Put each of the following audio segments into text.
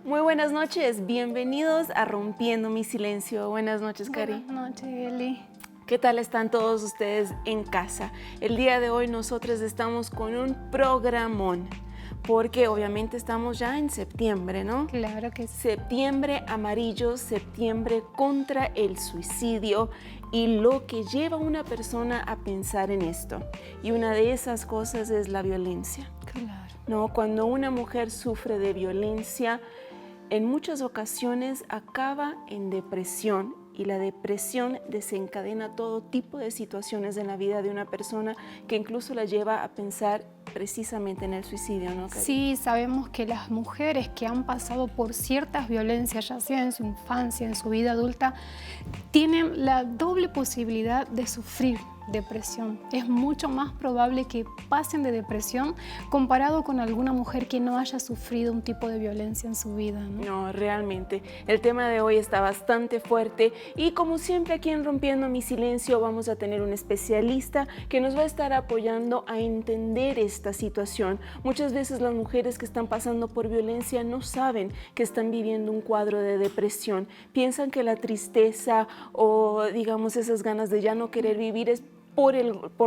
Muy buenas noches, bienvenidos a Rompiendo mi Silencio. Buenas noches, Cari. Buenas noches, Eli. ¿Qué tal están todos ustedes en casa? El día de hoy nosotros estamos con un programón, porque obviamente estamos ya en septiembre, ¿no? Claro que sí. Septiembre amarillo, septiembre contra el suicidio y lo que lleva a una persona a pensar en esto. Y una de esas cosas es la violencia. Claro. ¿No? Cuando una mujer sufre de violencia, en muchas ocasiones acaba en depresión y la depresión desencadena todo tipo de situaciones en la vida de una persona que incluso la lleva a pensar precisamente en el suicidio, ¿no, Cari? Sí, sabemos que las mujeres que han pasado por ciertas violencias, ya sea en su infancia, en su vida adulta, tienen la doble posibilidad de sufrir depresión. Es mucho más probable que pasen de depresión comparado con alguna mujer que no haya sufrido un tipo de violencia en su vida, ¿no? No, realmente. El tema de hoy está bastante fuerte y como siempre aquí en Rompiendo mi Silencio vamos a tener un especialista que nos va a estar apoyando a entender esta situación. Muchas veces las mujeres que están pasando por violencia no saben que están viviendo un cuadro de depresión. Piensan que la tristeza o digamos esas ganas de ya no querer vivir es por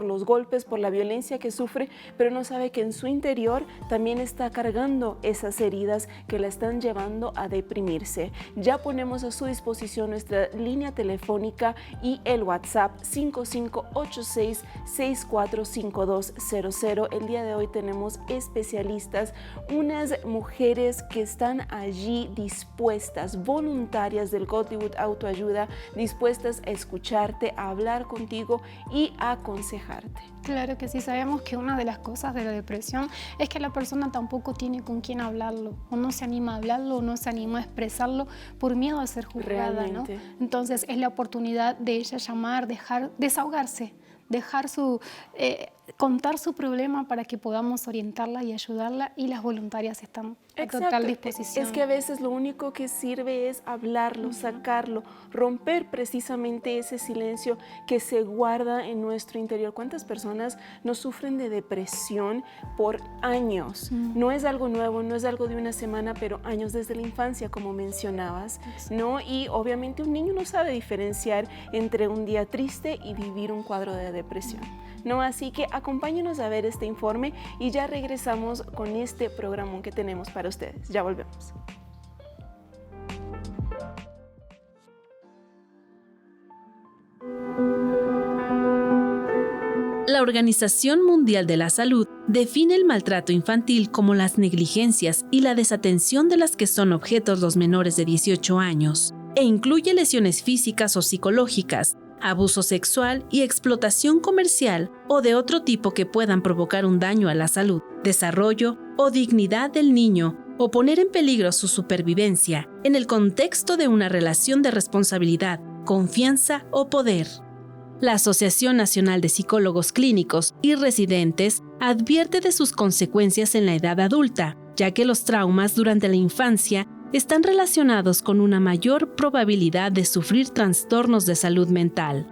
los golpes, por la violencia que sufre, pero no sabe que en su interior también está cargando esas heridas que la están llevando a deprimirse. Ya ponemos a su disposición nuestra línea telefónica y el WhatsApp 5586-645200. El día de hoy tenemos especialistas, unas mujeres que están allí dispuestas, voluntarias del Godlywood Autoayuda, dispuestas a escucharte, a hablar contigo y a aconsejarte. Claro que sí, sabemos que una de las cosas de la depresión es que la persona tampoco tiene con quién hablarlo, o no se anima a hablarlo, o no se anima a expresarlo por miedo a ser juzgada, Realmente. ¿no? Entonces es la oportunidad de ella llamar, desahogarse, contar su problema para que podamos orientarla y ayudarla, y las voluntarias están a total disposición. Es que a veces lo único que sirve es hablarlo, sacarlo, romper precisamente ese silencio que se guarda en nuestro interior. ¿Cuántas personas no sufren de depresión por años? No es algo nuevo, no es algo de una semana, pero años desde la infancia, como mencionabas, ¿no? Y obviamente un niño no sabe diferenciar entre un día triste y vivir un cuadro de depresión, ¿no? Así que acompáñenos a ver este informe y ya regresamos con este programa que tenemos para ustedes. Ya volvemos. La Organización Mundial de la Salud define el maltrato infantil como las negligencias y la desatención de las que son objetos los menores de 18 años, e incluye lesiones físicas o psicológicas, abuso sexual y explotación comercial o de otro tipo que puedan provocar un daño a la salud, desarrollo o dignidad del niño o poner en peligro su supervivencia en el contexto de una relación de responsabilidad, confianza o poder. La Asociación Nacional de Psicólogos Clínicos y Residentes advierte de sus consecuencias en la edad adulta, ya que los traumas durante la infancia están relacionados con una mayor probabilidad de sufrir trastornos de salud mental.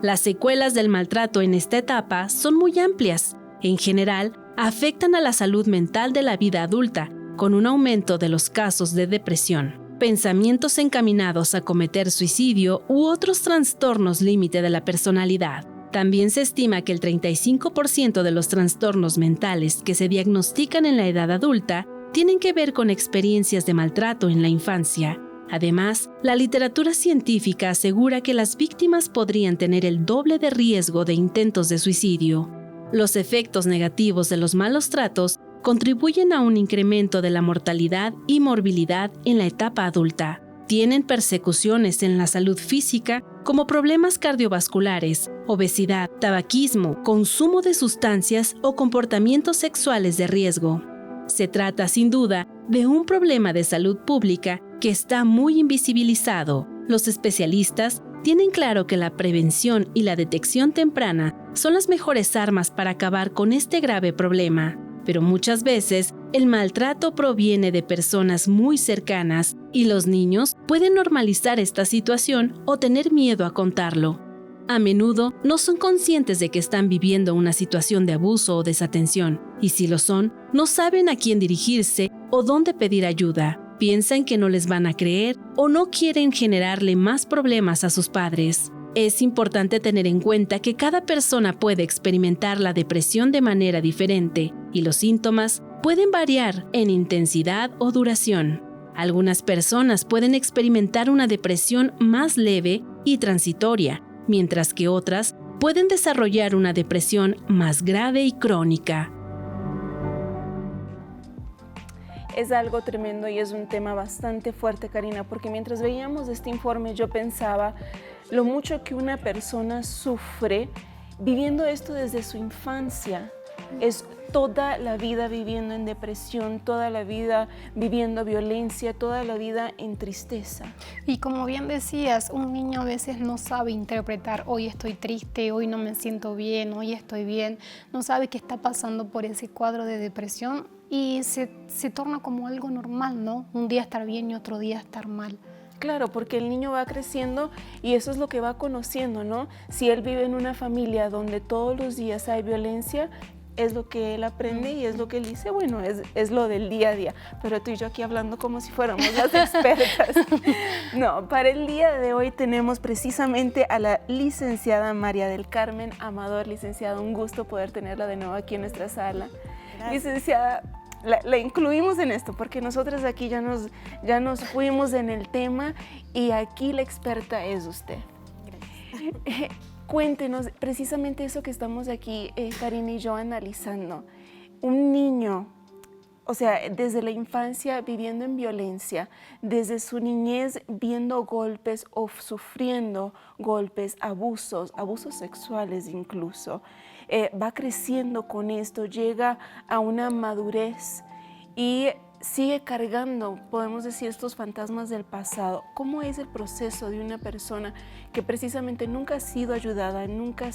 Las secuelas del maltrato en esta etapa son muy amplias. En general, afectan a la salud mental de la vida adulta, con un aumento de los casos de depresión, pensamientos encaminados a cometer suicidio u otros trastornos límite de la personalidad. También se estima que el 35% de los trastornos mentales que se diagnostican en la edad adulta tienen que ver con experiencias de maltrato en la infancia. Además, la literatura científica asegura que las víctimas podrían tener el doble de riesgo de intentos de suicidio. Los efectos negativos de los malos tratos contribuyen a un incremento de la mortalidad y morbilidad en la etapa adulta. Tienen persecuciones en la salud física como problemas cardiovasculares, obesidad, tabaquismo, consumo de sustancias o comportamientos sexuales de riesgo. Se trata, sin duda, de un problema de salud pública que está muy invisibilizado. Los especialistas tienen claro que la prevención y la detección temprana son las mejores armas para acabar con este grave problema, pero muchas veces el maltrato proviene de personas muy cercanas y los niños pueden normalizar esta situación o tener miedo a contarlo. A menudo no son conscientes de que están viviendo una situación de abuso o desatención, y si lo son, no saben a quién dirigirse o dónde pedir ayuda. Piensan que no les van a creer o no quieren generarle más problemas a sus padres. Es importante tener en cuenta que cada persona puede experimentar la depresión de manera diferente y los síntomas pueden variar en intensidad o duración. Algunas personas pueden experimentar una depresión más leve y transitoria, mientras que otras pueden desarrollar una depresión más grave y crónica. Es algo tremendo y es un tema bastante fuerte, Karina, porque mientras veíamos este informe yo pensaba lo mucho que una persona sufre viviendo esto desde su infancia. Es toda la vida viviendo en depresión, toda la vida viviendo violencia, toda la vida en tristeza. Y como bien decías, un niño a veces no sabe interpretar, hoy estoy triste, hoy no me siento bien, hoy estoy bien, no sabe que está pasando por ese cuadro de depresión y se torna como algo normal, ¿no? Un día estar bien y otro día estar mal. Claro, porque el niño va creciendo y eso es lo que va conociendo, ¿no? Si él vive en una familia donde todos los días hay violencia, es lo que él aprende y es lo que él dice, bueno, es lo del día a día. Pero tú y yo aquí hablando como si fuéramos las expertas. No, para el día de hoy tenemos precisamente a la licenciada María del Carmen Amador. Licenciada, un gusto poder tenerla de nuevo aquí en nuestra sala. Gracias. Licenciada, la incluimos en esto porque nosotras aquí ya nos fuimos en el tema y aquí la experta es usted. Gracias. Cuéntenos precisamente eso que estamos aquí, Karina y yo, analizando. Un niño, o sea, desde la infancia viviendo en violencia, desde su niñez viendo golpes o sufriendo golpes, abusos sexuales incluso, va creciendo con esto, llega a una madurez y sigue cargando, podemos decir, estos fantasmas del pasado. ¿Cómo es el proceso de una persona que precisamente nunca ha sido ayudada, nunca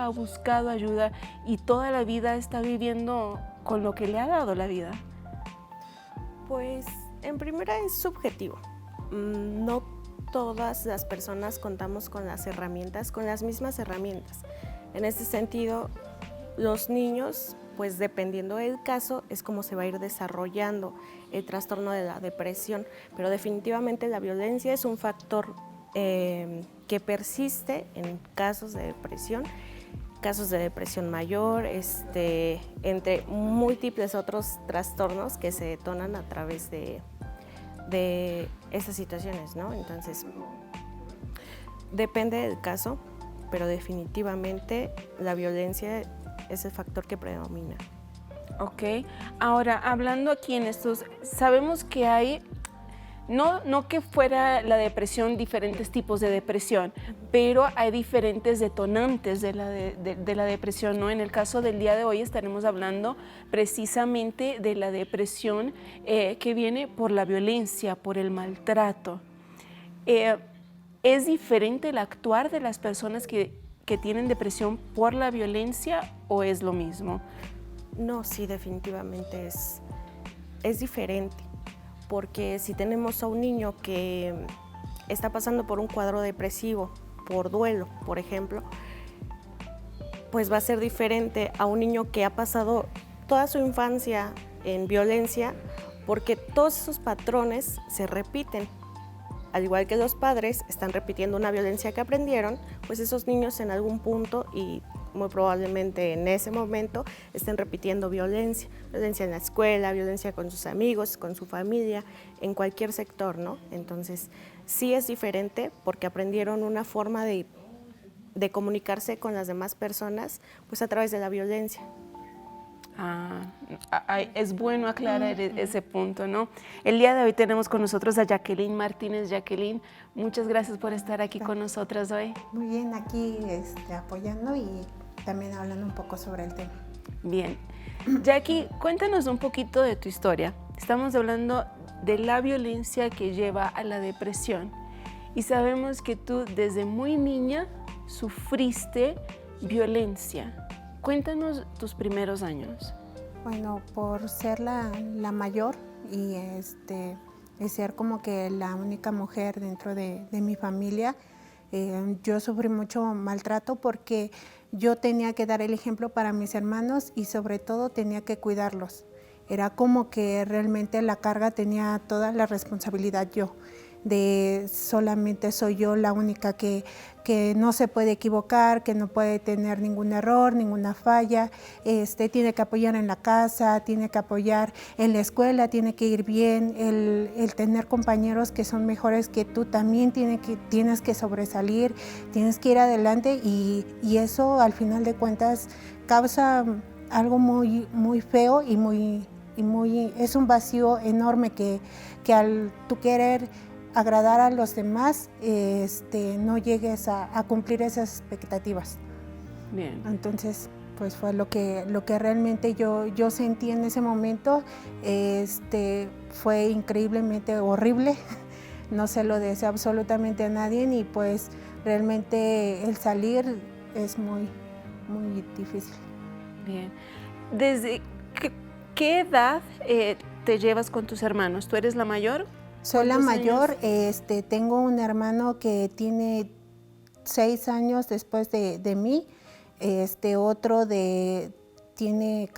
ha buscado ayuda y toda la vida está viviendo con lo que le ha dado la vida? Pues en primera es subjetivo. No todas las personas contamos con las herramientas, con las mismas herramientas. En ese sentido, los niños, pues dependiendo del caso, es como se va a ir desarrollando el trastorno de la depresión, pero definitivamente la violencia es un factor que persiste en casos de depresión mayor, entre múltiples otros trastornos que se detonan a través de estas situaciones, ¿no? Entonces, depende del caso, pero definitivamente la violencia es el factor que predomina. Ok, ahora hablando aquí en estos, sabemos que hay, no que fuera la depresión diferentes tipos de depresión, pero hay diferentes detonantes de la depresión, ¿no? En el caso del día de hoy estaremos hablando precisamente de la depresión que viene por la violencia, por el maltrato. ¿Es diferente el actuar de las personas que tienen depresión por la violencia o es lo mismo? No, sí, definitivamente es diferente, porque si tenemos a un niño que está pasando por un cuadro depresivo, por duelo, por ejemplo, pues va a ser diferente a un niño que ha pasado toda su infancia en violencia, porque todos esos patrones se repiten. Al igual que los padres están repitiendo una violencia que aprendieron, pues esos niños en algún punto y muy probablemente en ese momento estén repitiendo violencia en la escuela, violencia con sus amigos, con su familia, en cualquier sector, ¿no? Entonces, sí es diferente porque aprendieron una forma de comunicarse con las demás personas, pues a través de la violencia. Es bueno aclarar ese punto, ¿no? El día de hoy tenemos con nosotros a Jacqueline Martínez. Jacqueline, muchas gracias por estar aquí con nosotras hoy. Muy bien, aquí apoyando y también hablando un poco sobre el tema. Bien. Jackie, cuéntanos un poquito de tu historia. Estamos hablando de la violencia que lleva a la depresión y sabemos que tú desde muy niña sufriste violencia. Cuéntanos tus primeros años. Bueno, por ser la mayor y ser como que la única mujer dentro de mi familia, yo sufrí mucho maltrato porque yo tenía que dar el ejemplo para mis hermanos y sobre todo tenía que cuidarlos. Era como que realmente la carga tenía toda la responsabilidad yo, de solamente soy yo la única que no se puede equivocar, que no puede tener ningún error, ninguna falla, tiene que apoyar en la casa, tiene que apoyar en la escuela, tiene que ir bien, el tener compañeros que son mejores que tú también tienes que sobresalir, tienes que ir adelante y eso al final de cuentas causa algo muy, muy feo y es un vacío enorme que al tú querer agradar a los demás, no llegues a cumplir esas expectativas. Bien. Entonces, pues fue lo que realmente yo sentí en ese momento. Fue increíblemente horrible, no se lo deseo absolutamente a nadie y pues realmente el salir es muy, muy difícil. Bien. ¿Desde qué edad te llevas con tus hermanos? ¿Tú eres la mayor? Soy la ¿Cuántos mayor, años? tengo un hermano que tiene 6 años después de mí, otro tiene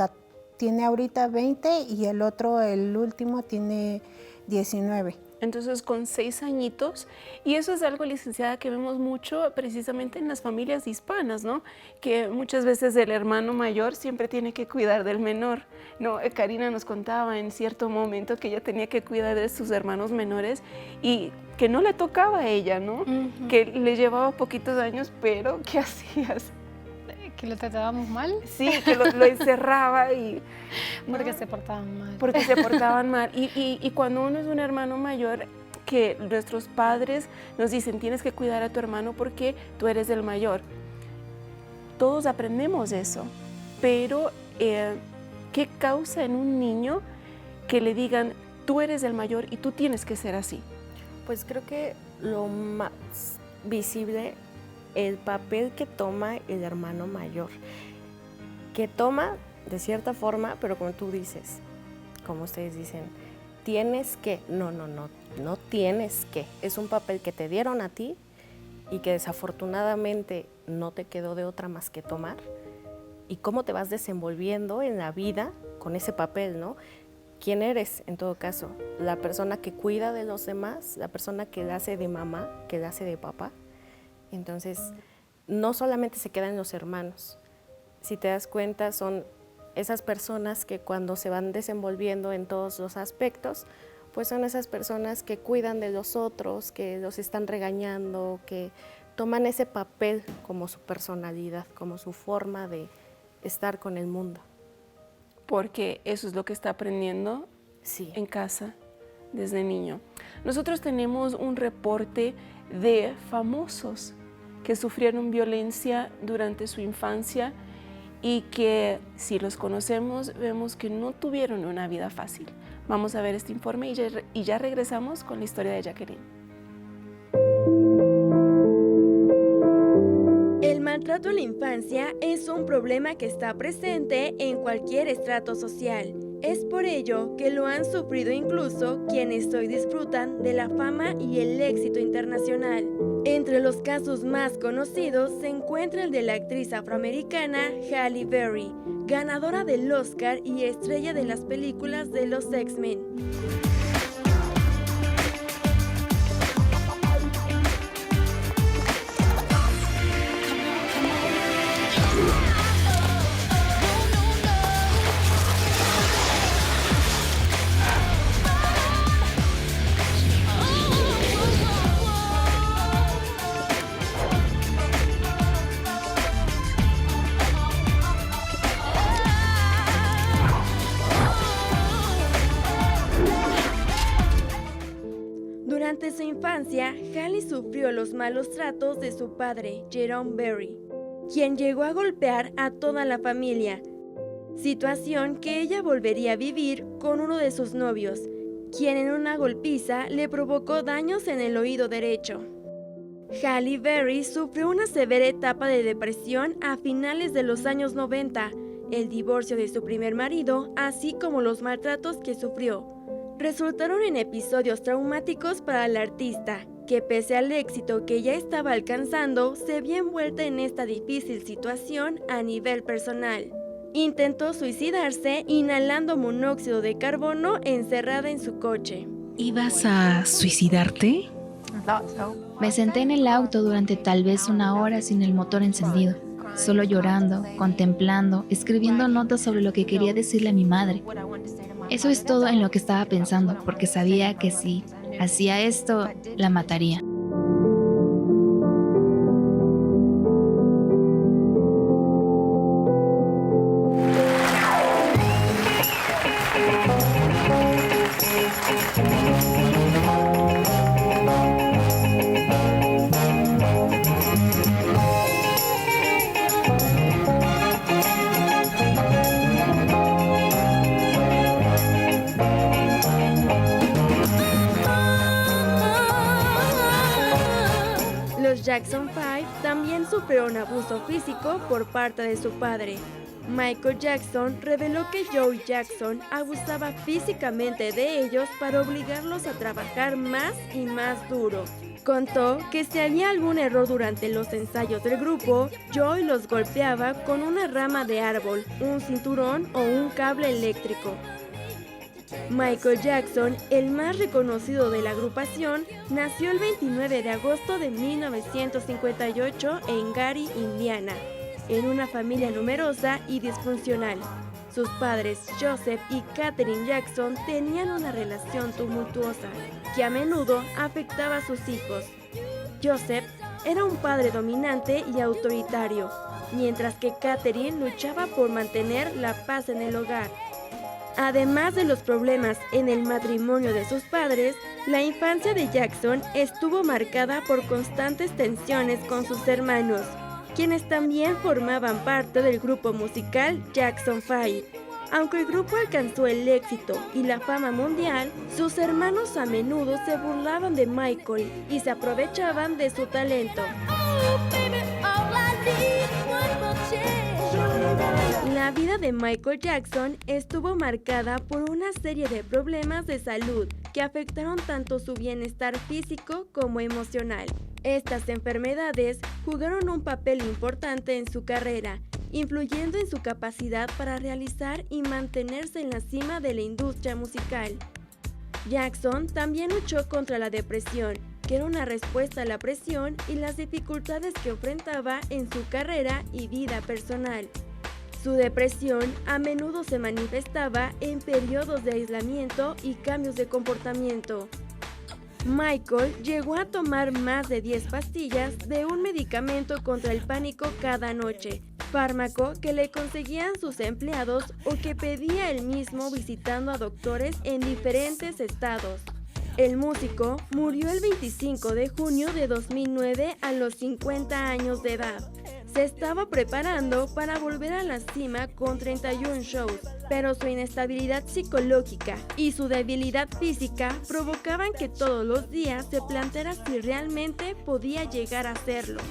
ahorita 20 y el otro, el último, tiene 19. Entonces, con 6 añitos, y eso es algo, licenciada, que vemos mucho precisamente en las familias hispanas, ¿no? Que muchas veces el hermano mayor siempre tiene que cuidar del menor, ¿no? Karina nos contaba en cierto momento que ella tenía que cuidar de sus hermanos menores y que no le tocaba a ella, ¿no? Ujú. Que le llevaba poquitos años, pero ¿qué hacías? Que lo tratábamos mal Sí, que lo encerraba y... ¿no? porque se portaban mal. Porque se portaban mal. Y cuando uno es un hermano mayor, que nuestros padres nos dicen, tienes que cuidar a tu hermano porque tú eres el mayor. Todos aprendemos eso, pero ¿qué causa en un niño que le digan, tú eres el mayor y tú tienes que ser así? Pues creo que lo más visible, el papel que toma el hermano mayor, que toma de cierta forma, pero como tú dices, como ustedes dicen, tienes que, no tienes que, es un papel que te dieron a ti y que desafortunadamente no te quedó de otra más que tomar, y cómo te vas desenvolviendo en la vida con ese papel, ¿no? ¿Quién eres en todo caso? La persona que cuida de los demás, la persona que la hace de mamá, que la hace de papá. Entonces, no solamente se quedan los hermanos. Si te das cuenta, son esas personas que cuando se van desenvolviendo en todos los aspectos, pues son esas personas que cuidan de los otros, que los están regañando, que toman ese papel como su personalidad, como su forma de estar con el mundo. Porque eso es lo que está aprendiendo Sí. en casa desde niño. Nosotros tenemos un reporte de famosos que sufrieron violencia durante su infancia y que, si los conocemos, vemos que no tuvieron una vida fácil. Vamos a ver este informe y ya regresamos con la historia de Jacqueline. El maltrato en la infancia es un problema que está presente en cualquier estrato social. Es por ello que lo han sufrido incluso quienes hoy disfrutan de la fama y el éxito internacional. Entre los casos más conocidos se encuentra el de la actriz afroamericana Halle Berry, ganadora del Oscar y estrella de las películas de los X-Men. Durante su infancia, Halle sufrió los malos tratos de su padre, Jerome Berry, quien llegó a golpear a toda la familia, situación que ella volvería a vivir con uno de sus novios, quien en una golpiza le provocó daños en el oído derecho. Halle Berry sufrió una severa etapa de depresión a finales de los años 90, el divorcio de su primer marido, así como los maltratos que sufrió. Resultaron en episodios traumáticos para la artista, que pese al éxito que ya estaba alcanzando, se vio envuelta en esta difícil situación a nivel personal. Intentó suicidarse inhalando monóxido de carbono encerrada en su coche. ¿Ibas a suicidarte? Me senté en el auto durante tal vez 1 hora sin el motor encendido, solo llorando, contemplando, escribiendo notas sobre lo que quería decirle a mi madre. Eso es todo en lo que estaba pensando, porque sabía que si hacía esto, la mataría. Los Jackson 5 también sufrieron abuso físico por parte de su padre. Michael Jackson reveló que Joey Jackson abusaba físicamente de ellos para obligarlos a trabajar más y más duro. Contó que si había algún error durante los ensayos del grupo, Joey los golpeaba con una rama de árbol, un cinturón o un cable eléctrico. Michael Jackson, el más reconocido de la agrupación, nació el 29 de agosto de 1958 en Gary, Indiana, en una familia numerosa y disfuncional. Sus padres, Joseph y Katherine Jackson, tenían una relación tumultuosa que a menudo afectaba a sus hijos. Joseph era un padre dominante y autoritario, mientras que Katherine luchaba por mantener la paz en el hogar. Además de los problemas en el matrimonio de sus padres, la infancia de Jackson estuvo marcada por constantes tensiones con sus hermanos, quienes también formaban parte del grupo musical Jackson 5. Aunque el grupo alcanzó el éxito y la fama mundial, sus hermanos a menudo se burlaban de Michael y se aprovechaban de su talento. La vida de Michael Jackson estuvo marcada por una serie de problemas de salud que afectaron tanto su bienestar físico como emocional. Estas enfermedades jugaron un papel importante en su carrera, influyendo en su capacidad para realizar y mantenerse en la cima de la industria musical. Jackson también luchó contra la depresión, que era una respuesta a la presión y las dificultades que enfrentaba en su carrera y vida personal. Su depresión a menudo se manifestaba en periodos de aislamiento y cambios de comportamiento. Michael llegó a tomar más de 10 pastillas de un medicamento contra el pánico cada noche, fármaco que le conseguían sus empleados o que pedía él mismo visitando a doctores en diferentes estados. El músico murió el 25 de junio de 2009 a los 50 años de edad. Se estaba preparando para volver a la cima con 31 shows, pero su inestabilidad psicológica y su debilidad física provocaban que todos los días se planteara si realmente podía llegar a hacerlo.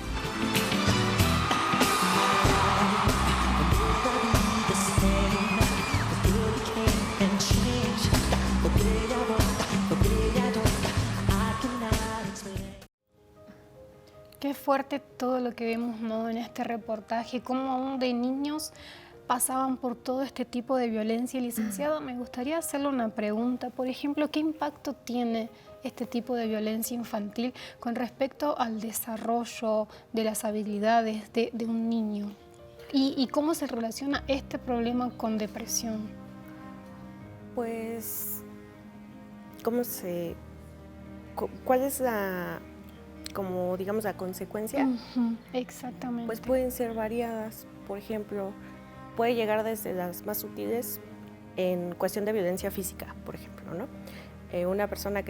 Qué fuerte todo lo que vemos, ¿no?, en este reportaje, cómo aún de niños pasaban por todo este tipo de violencia. Licenciado, me gustaría hacerle una pregunta. Por ejemplo, ¿qué impacto tiene este tipo de violencia infantil con respecto al desarrollo de las habilidades de un niño? ¿Y cómo se relaciona este problema con depresión? Pues, ¿cuál es la consecuencia? Exactamente. Pues pueden ser variadas. Por ejemplo, puede llegar desde las más sutiles en cuestión de violencia física, por ejemplo, ¿no? Una persona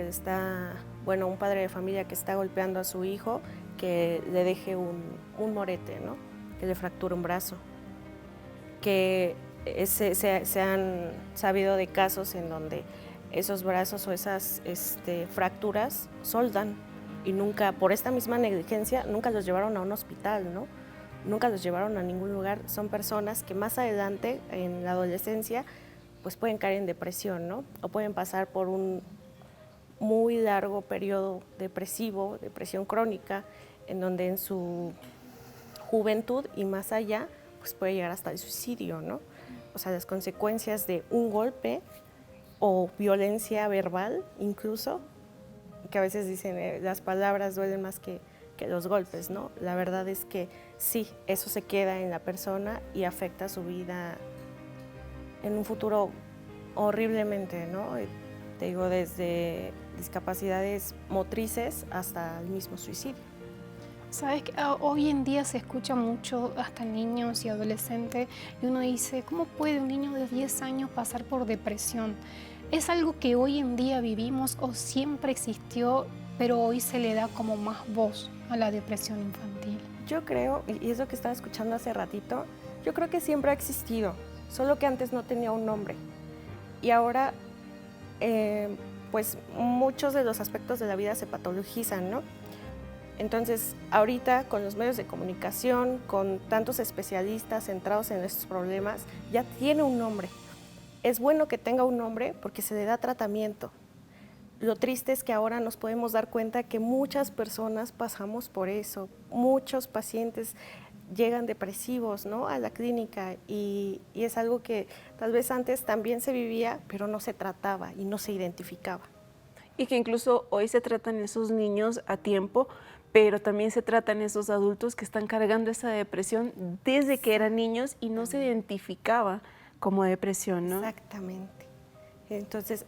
un padre de familia que está golpeando a su hijo, que le deje un morete, ¿no? Que le fracture un brazo. Que se han sabido de casos en donde esos brazos o esas fracturas soldan. Y nunca, por esta misma negligencia, nunca los llevaron a un hospital, ¿no? Nunca los llevaron a ningún lugar. Son personas que más adelante, en la adolescencia, pues pueden caer en depresión, ¿no? O pueden pasar por un muy largo periodo depresivo, depresión crónica, en donde en su juventud y más allá, pues puede llegar hasta el suicidio, ¿no? o sea, las consecuencias de un golpe o violencia verbal incluso, que a veces dicen las palabras duelen más que los golpes, ¿no? La verdad es que sí, eso se queda en la persona y afecta su vida en un futuro horriblemente, ¿no? Te digo, desde discapacidades motrices hasta el mismo suicidio. Sabes que hoy en día se escucha mucho hasta niños y adolescentes y uno dice, ¿cómo puede un niño de 10 años pasar por depresión? ¿Es algo que hoy en día vivimos o siempre existió, pero hoy se le da como más voz a la depresión infantil? Yo creo, y es lo que estaba escuchando hace ratito, yo creo que siempre ha existido, solo que antes no tenía un nombre. Y ahora, pues muchos de los aspectos de la vida se patologizan, ¿no? Entonces, ahorita con los medios de comunicación, con tantos especialistas centrados en estos problemas, ya tiene un nombre. Es bueno que tenga un nombre porque se le da tratamiento. Lo triste es que ahora nos podemos dar cuenta que muchas personas pasamos por eso. Muchos pacientes llegan depresivos, ¿no?, a la clínica y es algo que tal vez antes también se vivía, pero no se trataba y no se identificaba. Y que incluso hoy se tratan esos niños a tiempo, pero también se tratan esos adultos que están cargando esa depresión desde que eran niños y no se identificaba como depresión, ¿no? Exactamente. Entonces,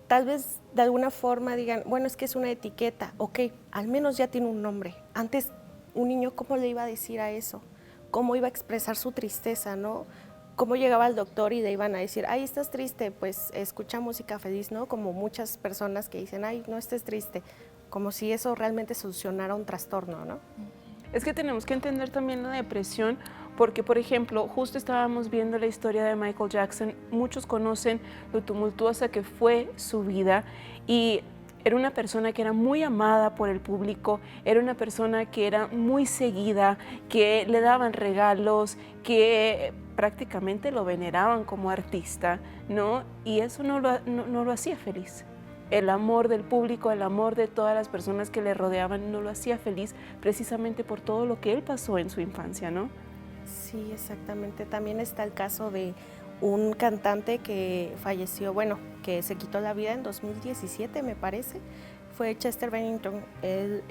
tal vez de alguna forma digan, bueno, es que es una etiqueta, ok, al menos ya tiene un nombre. Antes, un niño, ¿cómo le iba a decir a eso? ¿Cómo iba a expresar su tristeza, no? ¿Cómo llegaba al doctor y le iban a decir, ay, estás triste, pues escucha música feliz, ¿no? Como muchas personas que dicen, ay, no estés triste, como si eso realmente solucionara un trastorno, ¿no? Es que tenemos que entender también la depresión porque, por ejemplo, justo estábamos viendo la historia de Michael Jackson, muchos conocen lo tumultuosa que fue su vida y era una persona que era muy amada por el público, era una persona que era muy seguida, que le daban regalos, que prácticamente lo veneraban como artista, ¿no? Y eso no lo hacía feliz. El amor del público, el amor de todas las personas que le rodeaban no lo hacía feliz precisamente por todo lo que él pasó en su infancia, ¿no? Sí, exactamente. También está el caso de un cantante que falleció, bueno, que se quitó la vida en 2017, me parece. Fue Chester Bennington. Él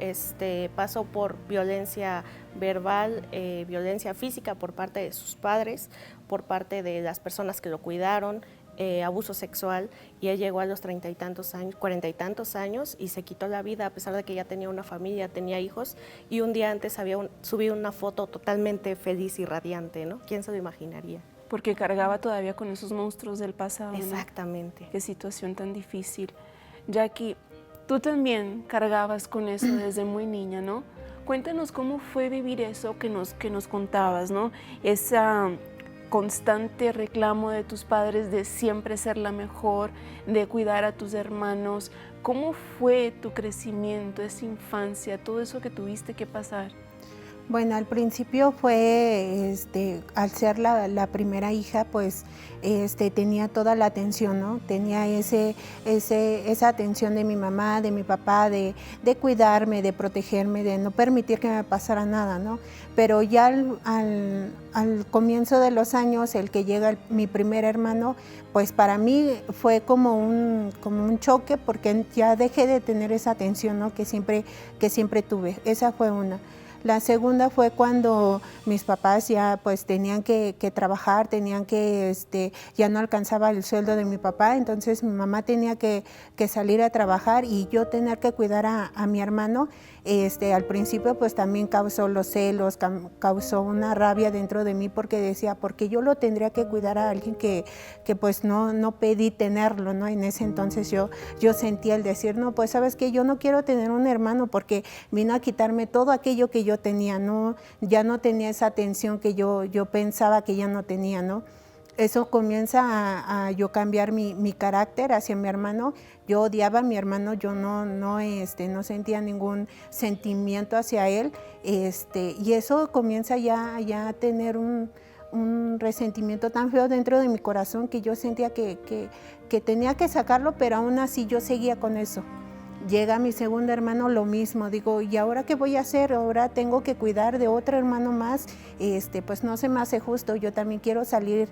pasó por violencia verbal, violencia física por parte de sus padres, por parte de las personas que lo cuidaron, abuso sexual, y él llegó a los 30 y tantos años, 40 y tantos años y se quitó la vida a pesar de que ya tenía una familia, tenía hijos, y un día antes había subido una foto totalmente feliz y radiante, ¿no? ¿Quién se lo imaginaría? Porque cargaba todavía con esos monstruos del pasado, ¿no? Exactamente. Qué situación tan difícil. Jackie, tú también cargabas con eso desde muy niña, ¿no? Cuéntanos cómo fue vivir eso que nos contabas, ¿no? Esa constante reclamo de tus padres de siempre ser la mejor, de cuidar a tus hermanos. ¿Cómo fue tu crecimiento, esa infancia, todo eso que tuviste que pasar? Bueno, al principio fue, al ser la primera hija, pues tenía toda la atención, ¿no? Tenía esa atención de mi mamá, de mi papá, de cuidarme, de protegerme, de no permitir que me pasara nada, ¿no? Pero ya al comienzo de los años, el que llega mi primer hermano, pues para mí fue como un choque, porque ya dejé de tener esa atención, ¿no?, que siempre tuve. Esa fue una. La segunda fue cuando mis papás ya pues tenían que trabajar, tenían que, ya no alcanzaba el sueldo de mi papá, entonces mi mamá tenía que salir a trabajar y yo tener que cuidar a mi hermano. Al principio pues también causó los celos, causó una rabia dentro de mí porque decía, porque yo lo tendría que cuidar a alguien que pues no pedí tenerlo, ¿no? En ese entonces yo sentía el decir, no, pues sabes que yo no quiero tener un hermano porque vino a quitarme todo aquello que yo tenía, ¿no? Ya no tenía esa atención que yo pensaba que ya no tenía, ¿no? Eso comienza a yo cambiar mi carácter hacia mi hermano. Yo odiaba a mi hermano, yo no sentía ningún sentimiento hacia él, y eso comienza ya a tener un resentimiento tan feo dentro de mi corazón que yo sentía que tenía que sacarlo, pero aún así yo seguía con eso. Llega mi segundo hermano, lo mismo. Digo, ¿y ahora qué voy a hacer? Ahora tengo que cuidar de otro hermano más. Pues no se me hace justo. Yo también quiero salir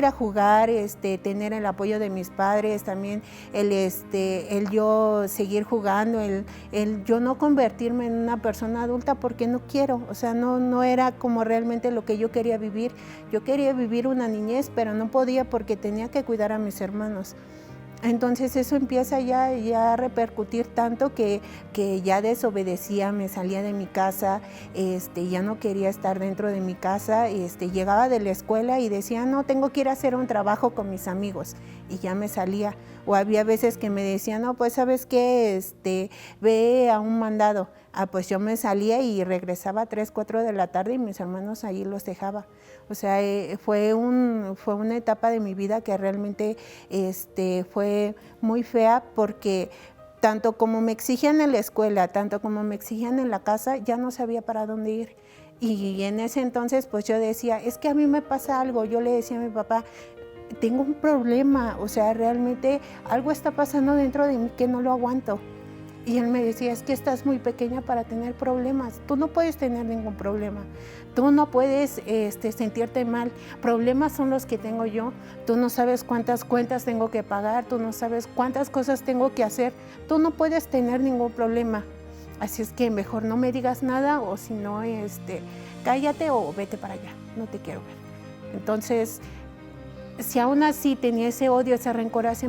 a jugar, tener el apoyo de mis padres, también el yo seguir jugando, el yo no convertirme en una persona adulta porque no quiero. O sea, no era como realmente lo que yo quería vivir. Yo quería vivir una niñez, pero no podía porque tenía que cuidar a mis hermanos. Entonces eso empieza ya a repercutir tanto que ya desobedecía, me salía de mi casa, ya no quería estar dentro de mi casa, llegaba de la escuela y decía, no, tengo que ir a hacer un trabajo con mis amigos, y ya me salía. O había veces que me decían, no, pues ¿sabes qué? Ve a un mandado. Pues yo me salía y regresaba a 3, 4 de la tarde y mis hermanos ahí los dejaba. O sea, fue una etapa de mi vida que realmente fue muy fea porque tanto como me exigían en la escuela, tanto como me exigían en la casa, ya no sabía para dónde ir. Y en ese entonces pues yo decía, es que a mí me pasa algo. Yo le decía a mi papá, tengo un problema, o sea, realmente algo está pasando dentro de mí que no lo aguanto. Y él me decía, es que estás muy pequeña para tener problemas, tú no puedes tener ningún problema, tú no puedes sentirte mal, problemas son los que tengo yo, tú no sabes cuántas cuentas tengo que pagar, tú no sabes cuántas cosas tengo que hacer, tú no puedes tener ningún problema, así es que mejor no me digas nada o si no, cállate o vete para allá, no te quiero ver. Entonces, si aún así tenía ese odio, ese rencor hacia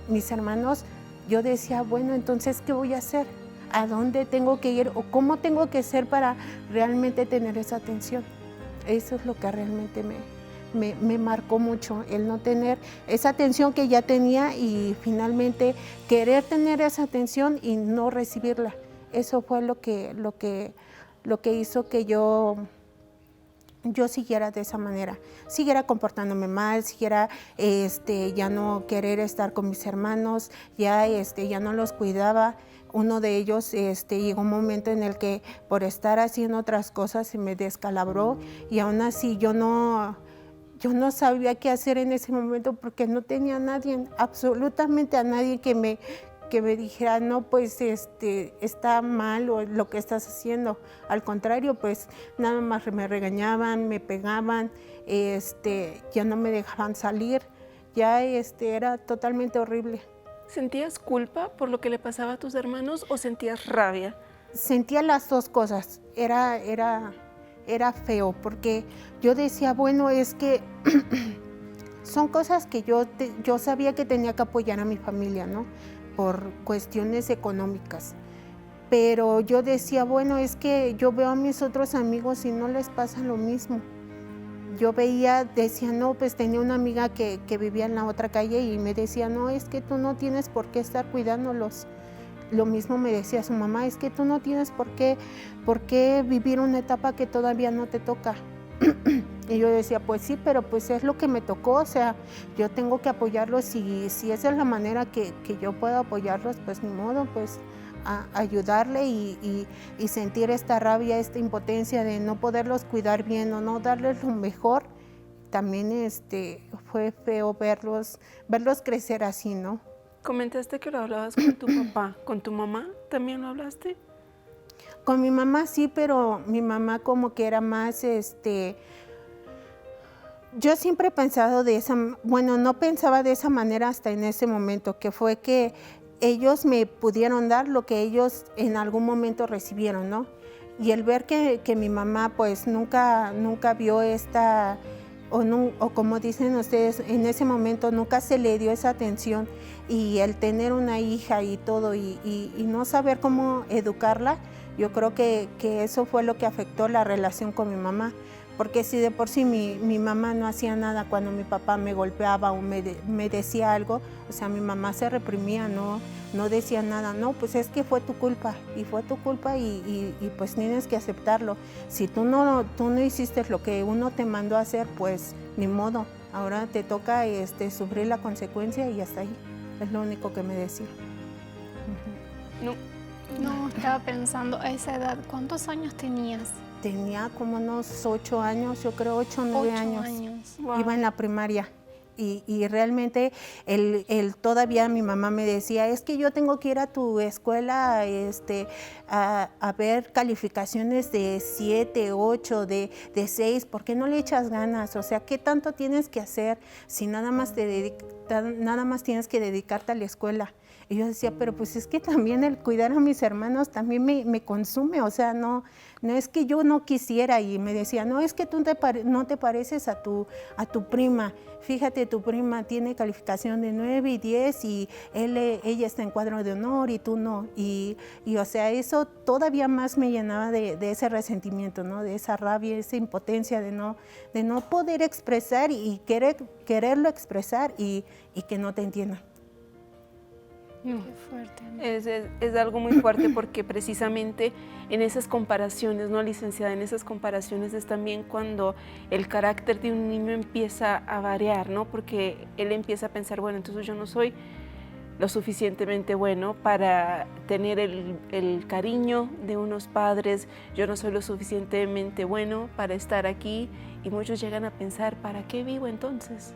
mis hermanos, yo decía, bueno, entonces, ¿qué voy a hacer? ¿A dónde tengo que ir? ¿O cómo tengo que ser para realmente tener esa atención? Eso es lo que realmente me marcó mucho, el no tener esa atención que ya tenía y finalmente querer tener esa atención y no recibirla. Eso fue lo que hizo que yo siguiera de esa manera, siguiera comportándome mal, siguiera ya no querer estar con mis hermanos, ya no los cuidaba. Uno de ellos llegó un momento en el que por estar haciendo otras cosas se me descalabró y aún así yo no sabía qué hacer en ese momento porque no tenía a nadie, absolutamente a nadie que me dijera, no, pues está mal o lo que estás haciendo. Al contrario, pues nada más me regañaban, me pegaban, ya no me dejaban salir, ya era totalmente horrible. ¿Sentías culpa por lo que le pasaba a tus hermanos o sentías rabia? Sentía las dos cosas, era feo porque yo decía, bueno, es que son cosas que yo sabía que tenía que apoyar a mi familia, ¿no? Por cuestiones económicas, pero yo decía, bueno, es que yo veo a mis otros amigos y no les pasa lo mismo. Yo decía, no, pues tenía una amiga que vivía en la otra calle y me decía, no, es que tú no tienes por qué estar cuidándolos. Lo mismo me decía su mamá, es que tú no tienes por qué vivir una etapa que todavía no te toca. Y yo decía, pues sí, pero pues es lo que me tocó, o sea, yo tengo que apoyarlos y si esa es la manera que yo puedo apoyarlos, pues ni modo, pues a ayudarle y sentir esta rabia, esta impotencia de no poderlos cuidar bien o no darles lo mejor. También fue feo verlos crecer así, ¿no? Comentaste que lo hablabas con tu papá, ¿con tu mamá también lo hablaste? Con mi mamá sí, pero mi mamá como que era más, yo siempre he pensado no pensaba de esa manera hasta en ese momento, que fue que ellos me pudieron dar lo que ellos en algún momento recibieron, ¿no? Y el ver que mi mamá pues nunca vio o como dicen ustedes, en ese momento nunca se le dio esa atención y el tener una hija y todo y no saber cómo educarla, yo creo que eso fue lo que afectó la relación con mi mamá. Porque si de por sí mi mamá no hacía nada cuando mi papá me golpeaba o me decía algo, o sea, mi mamá se reprimía, no decía nada, no, pues es que fue tu culpa y pues tienes que aceptarlo. Si tú no hiciste lo que uno te mandó a hacer, pues ni modo, ahora te toca sufrir la consecuencia y hasta ahí, es lo único que me decía. No, estaba pensando, a esa edad, ¿cuántos años tenías? Tenía como unos 8 años, yo creo 8 o 9 años. Wow. Iba en la primaria Y realmente todavía mi mamá me decía, es que yo tengo que ir a tu escuela a ver calificaciones de 7, 8, de 6, ¿por qué no le echas ganas? O sea, ¿qué tanto tienes que hacer si nada más tienes que dedicarte a la escuela? Y yo decía, pero pues es que también el cuidar a mis hermanos también me consume, o sea, no es que yo no quisiera. Y me decía, no, es que tú no te pareces a tu prima. Fíjate, tu prima tiene calificación de 9 y 10 y ella está en cuadro de honor y tú no. Y o sea, eso todavía más me llenaba de ese resentimiento, ¿no? De esa rabia, esa impotencia de no poder expresar y quererlo expresar y que no te entiendan. Qué fuerte, ¿no? Es algo muy fuerte porque precisamente en esas comparaciones, ¿no, licenciada? En esas comparaciones es también cuando el carácter de un niño empieza a variar, ¿no? Porque él empieza a pensar, bueno, entonces yo no soy lo suficientemente bueno para tener el cariño de unos padres, yo no soy lo suficientemente bueno para estar aquí, y muchos llegan a pensar, ¿para qué vivo entonces?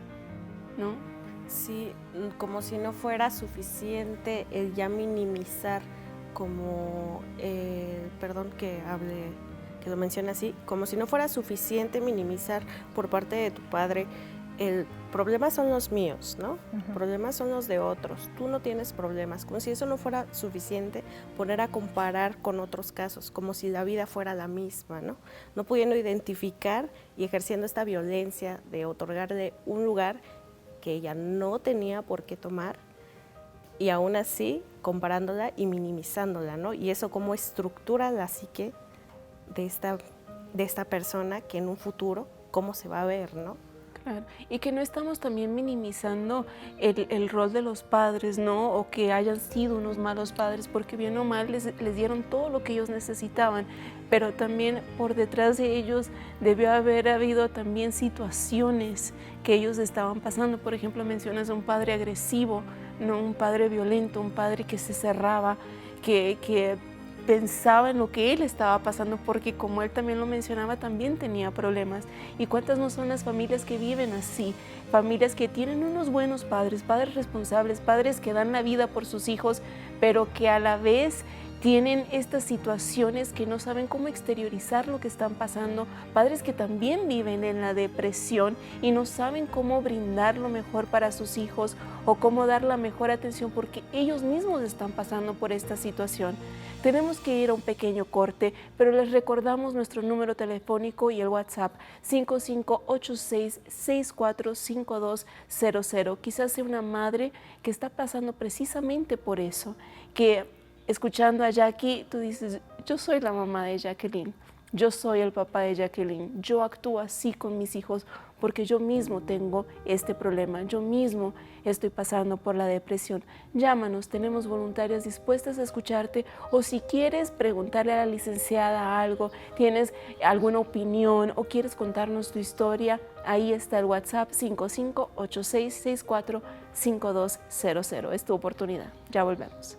¿No? Sí, como si no fuera suficiente el ya minimizar, como, perdón que lo mencione así, como si no fuera suficiente minimizar por parte de tu padre, el problema son los míos, ¿no? Problemas son los de otros, tú no tienes problemas, como si eso no fuera suficiente, poner a comparar con otros casos, como si la vida fuera la misma, ¿no? No pudiendo identificar y ejerciendo esta violencia de otorgarle un lugar que ella no tenía por qué tomar, y aún así comparándola y minimizándola, ¿no? Y eso cómo estructura la psique de esta persona, que en un futuro cómo se va a ver, ¿no? Claro, y que no estamos también minimizando el rol de los padres, ¿no? O que hayan sido unos malos padres, porque bien o mal les dieron todo lo que ellos necesitaban, pero también por detrás de ellos debió haber habido también situaciones que ellos estaban pasando. Por ejemplo, mencionas a un padre agresivo, ¿no? Un padre violento, un padre que se cerraba, que pensaba en lo que él estaba pasando, porque como él también lo mencionaba, también tenía problemas. ¿Y cuántas no son las familias que viven así? Familias que tienen unos buenos padres, padres responsables, padres que dan la vida por sus hijos, pero que a la vez tienen estas situaciones que no saben cómo exteriorizar lo que están pasando, padres que también viven en la depresión y no saben cómo brindar lo mejor para sus hijos o cómo dar la mejor atención porque ellos mismos están pasando por esta situación. Tenemos que ir a un pequeño corte, pero les recordamos nuestro número telefónico y el WhatsApp 5586-645200. Quizás sea una madre que está pasando precisamente por eso, que escuchando a Jackie, tú dices, yo soy la mamá de Jacqueline, yo soy el papá de Jacqueline, yo actúo así con mis hijos porque yo mismo tengo este problema, yo mismo estoy pasando por la depresión. Llámanos, tenemos voluntarias dispuestas a escucharte, o si quieres preguntarle a la licenciada algo, tienes alguna opinión o quieres contarnos tu historia, ahí está el WhatsApp 5586645200. Es tu oportunidad. Ya volvemos.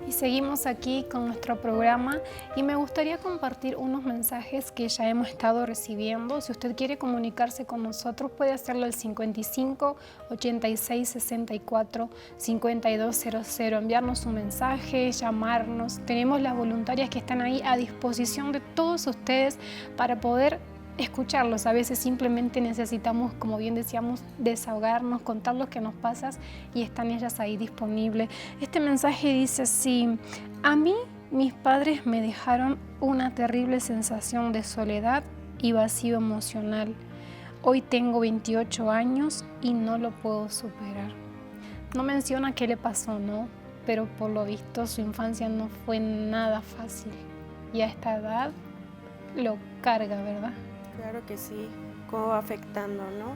Y seguimos aquí con nuestro programa y me gustaría compartir unos mensajes que ya hemos estado recibiendo. Si usted quiere comunicarse con nosotros, puede hacerlo al 55 86 64 5200, enviarnos un mensaje, llamarnos. Tenemos las voluntarias que están ahí a disposición de todos ustedes para poder escucharlos. A veces simplemente necesitamos, como bien decíamos, desahogarnos, contar lo que nos pasa y están ellas ahí disponibles. Este mensaje dice así: a mí mis padres me dejaron una terrible sensación de soledad y vacío emocional. Hoy tengo 28 años y no lo puedo superar. No menciona qué le pasó, ¿no? Pero por lo visto su infancia no fue nada fácil y a esta edad lo carga, ¿verdad? Claro que sí, cómo va afectando, ¿no?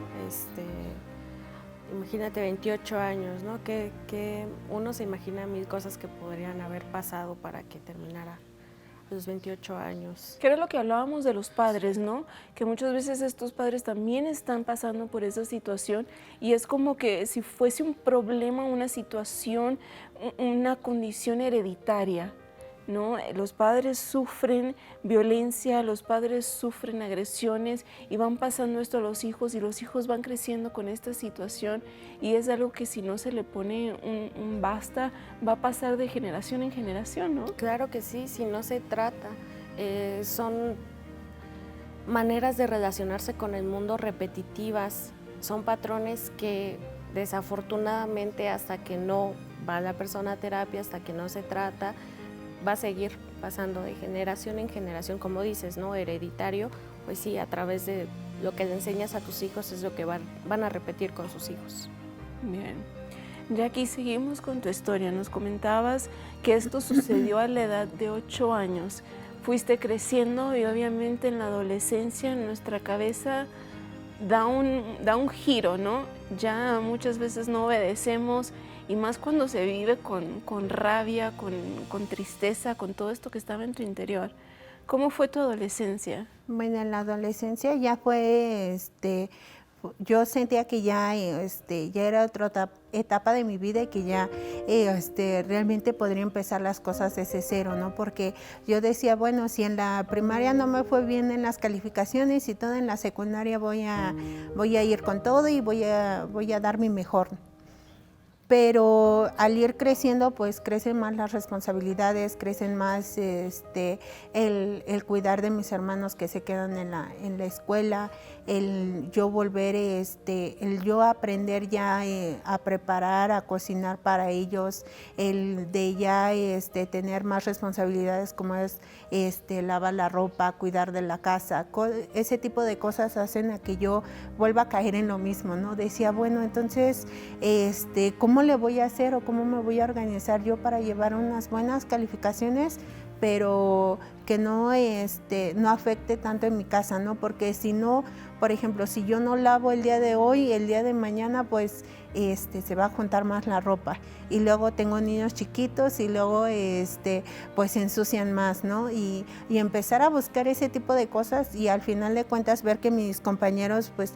Imagínate 28 años, ¿no? Que uno se imagina mil cosas que podrían haber pasado para que terminara a los 28 años. Que era lo que hablábamos de los padres, ¿no? Que muchas veces estos padres también están pasando por esa situación y es como que si fuese un problema, una situación, una condición hereditaria, ¿no? Los padres sufren violencia, los padres sufren agresiones y van pasando esto a los hijos y los hijos van creciendo con esta situación y es algo que si no se le pone un basta, va a pasar de generación en generación, ¿no? Claro que sí, si no se trata. Son maneras de relacionarse con el mundo repetitivas, son patrones que desafortunadamente hasta que no va la persona a terapia, hasta que no se trata, va a seguir pasando de generación en generación, como dices, ¿no? Hereditario, pues sí, a través de lo que le enseñas a tus hijos es lo que van a repetir con sus hijos. Bien. Jackie, seguimos con tu historia. Nos comentabas que esto sucedió a la edad de 8 años. Fuiste creciendo y obviamente en la adolescencia nuestra cabeza da un giro, ¿no? Ya muchas veces no obedecemos y más cuando se vive con rabia, con tristeza, con todo esto que estaba en tu interior. ¿Cómo fue tu adolescencia? Bueno, en la adolescencia ya fue, yo sentía que ya era otra etapa de mi vida y que ya realmente podría empezar las cosas desde cero, ¿no? Porque yo decía, bueno, si en la primaria no me fue bien en las calificaciones y todo, en la secundaria voy a ir con todo y voy a dar mi mejor. Pero al ir creciendo, pues crecen más las responsabilidades, crecen más el cuidar de mis hermanos que se quedan en la escuela, el yo volver, el yo aprender ya a preparar, a cocinar para ellos, el de ya tener más responsabilidades como es lavar la ropa, cuidar de la casa, ese tipo de cosas hacen a que yo vuelva a caer en lo mismo, ¿no? Decía, bueno, entonces, ¿cómo le voy a hacer o cómo me voy a organizar yo para llevar unas buenas calificaciones, pero que no afecte tanto en mi casa, ¿no? Porque si no, por ejemplo, si yo no lavo el día de hoy, el día de mañana, pues se va a juntar más la ropa. Y luego tengo niños chiquitos y luego pues se ensucian más, ¿no? Y empezar a buscar ese tipo de cosas y al final de cuentas ver que mis compañeros pues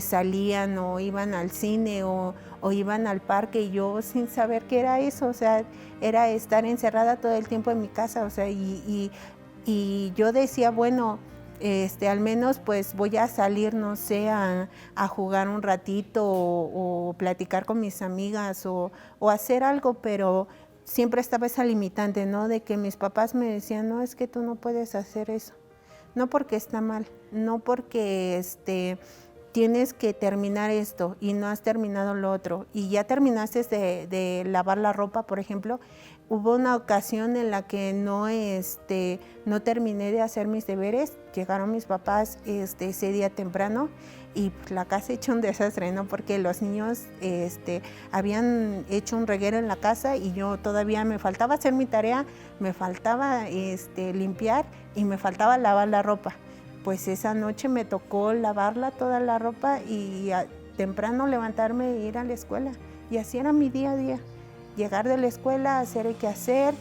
salían o iban al cine o iban al parque y yo sin saber qué era eso, o sea, era estar encerrada todo el tiempo en mi casa, o sea, y yo decía, bueno, al menos pues voy a salir, no sé, a jugar un ratito o platicar con mis amigas o hacer algo, pero siempre estaba esa limitante, ¿no? De que mis papás me decían, no, es que tú no puedes hacer eso, no porque está mal, no porque tienes que terminar esto y no has terminado lo otro y ya terminaste de lavar la ropa, por ejemplo. Hubo una ocasión en la que no terminé de hacer mis deberes, llegaron mis papás ese día temprano y la casa hecho un desastre, ¿no? Porque los niños habían hecho un reguero en la casa y yo todavía me faltaba hacer mi tarea, me faltaba limpiar y me faltaba lavar la ropa. Pues esa noche me tocó lavarla toda la ropa y temprano levantarme e ir a la escuela. Y así era mi día a día. Llegar de la escuela, hacer el quehacer,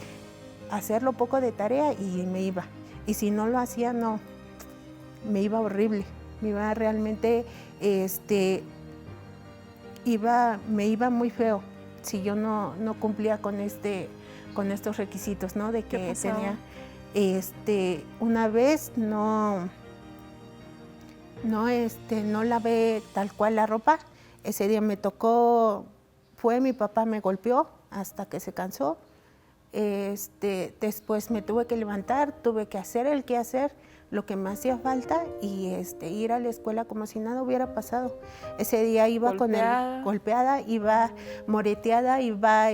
hacer lo poco de tarea y me iba. Y si no lo hacía, no, me iba horrible. Me iba realmente, me iba muy feo si yo no cumplía con estos requisitos, ¿no? De que tenía, una vez no lavé tal cual la ropa. Ese día me tocó, mi papá me golpeó hasta que se cansó. Después me tuve que levantar, tuve que hacer el quehacer, lo que me hacía falta y ir a la escuela como si nada hubiera pasado. Ese día iba golpeada, iba moreteada, iba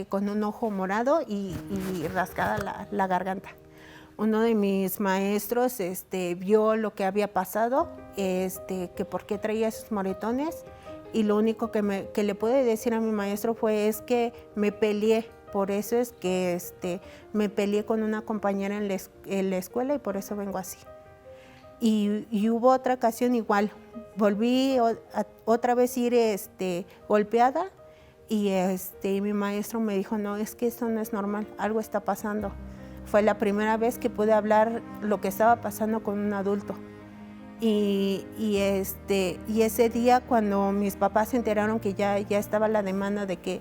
con un ojo morado y rasgada la garganta. Uno de mis maestros vio lo que había pasado, que por qué traía esos moretones, y lo único que le pude decir a mi maestro es que me peleé. Por eso es que me peleé con una compañera en la escuela y por eso vengo así. Y hubo otra ocasión igual, volví otra vez a ir golpeada y mi maestro me dijo, no, es que esto no es normal, algo está pasando. Fue la primera vez que pude hablar lo que estaba pasando con un adulto. Y ese día cuando mis papás se enteraron que ya estaba la demanda de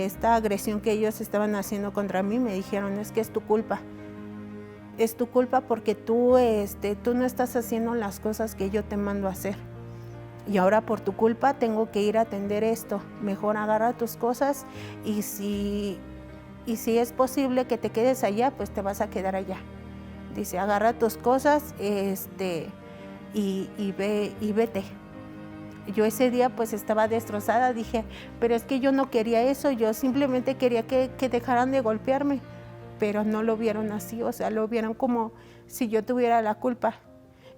esta agresión que ellos estaban haciendo contra mí, me dijeron, es que es tu culpa porque tú no estás haciendo las cosas que yo te mando a hacer. Y ahora por tu culpa tengo que ir a atender esto. Mejor agarra tus cosas y si es posible que te quedes allá, pues te vas a quedar allá. Dice, agarra tus cosas y vete. Yo ese día pues estaba destrozada, dije, pero es que yo no quería eso, yo simplemente quería que dejaran de golpearme, pero no lo vieron así, o sea, lo vieron como si yo tuviera la culpa.